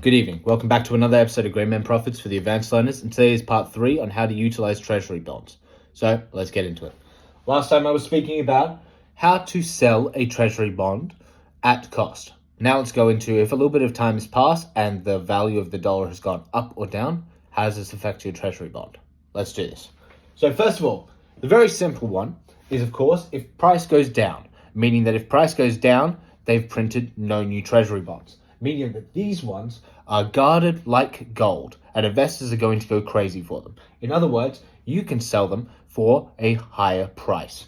Good evening. Welcome back to another episode of Green Men Profits for the advanced learners, and today is part 3 on how to utilize Treasury bonds. So let's get into it. Last time I was speaking about how to sell a Treasury bond at cost. Now let's go into, if a little bit of time has passed and the value of the dollar has gone up or down, how does this affect your Treasury bond? Let's do this. So first of all, the very simple one is, of course, if price goes down, meaning that if price goes down, they've printed no new Treasury bonds, meaning that these ones are guarded like gold and investors are going to go crazy for them. In other words, you can sell them for a higher price.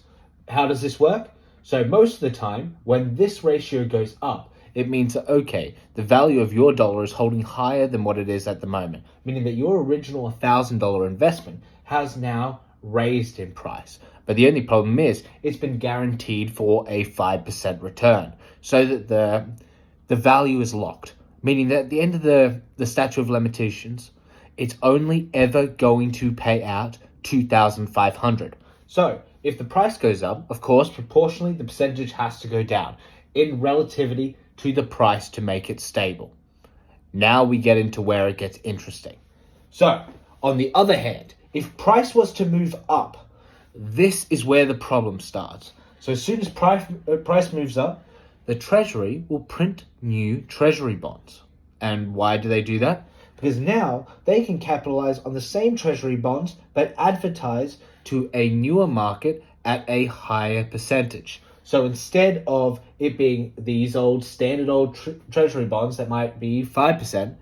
How does this work? So most of the time, when this ratio goes up, it means that, okay, the value of your dollar is holding higher than what it is at the moment, meaning that your original $1,000 investment has now raised in price. But the only problem is it's been guaranteed for a 5% return, so that the value is locked, meaning that at the end of the statute of limitations, it's only ever going to pay out $2,500. So if the price goes up, of course, proportionally, the percentage has to go down in relativity to the price to make it stable. Now we get into where it gets interesting. So on the other hand, if price was to move up, this is where the problem starts. So as soon as price moves up, the Treasury will print new Treasury bonds. And why do they do that? Because now they can capitalize on the same Treasury bonds, but advertise to a newer market at a higher percentage. So instead of it being these standard old Treasury bonds that might be 5%,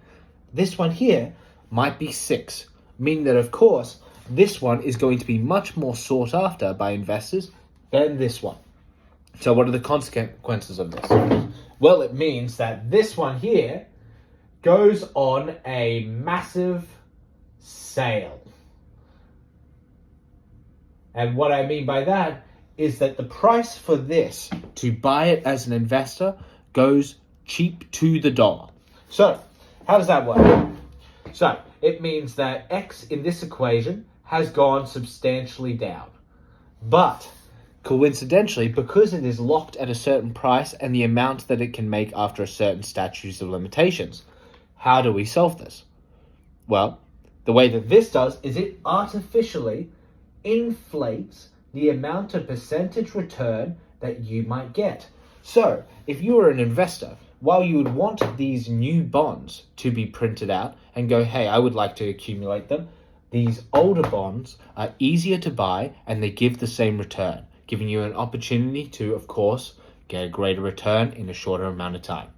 this one here might be 6%, meaning that, of course, this one is going to be much more sought after by investors than this one. So what are the consequences of this? Well, it means that this one here goes on a massive sale. And what I mean by that is that the price for this, to buy it as an investor, goes cheap to the dollar. So how does that work? So it means that X in this equation has gone substantially down. But coincidentally, because it is locked at a certain price and the amount that it can make after a certain statute of limitations, how do we solve this? Well, the way that this does is it artificially inflates the amount of percentage return that you might get. So if you were an investor, while you would want these new bonds to be printed out and go, hey, I would like to accumulate them, these older bonds are easier to buy and they give the same return, giving you an opportunity to, of course, get a greater return in a shorter amount of time.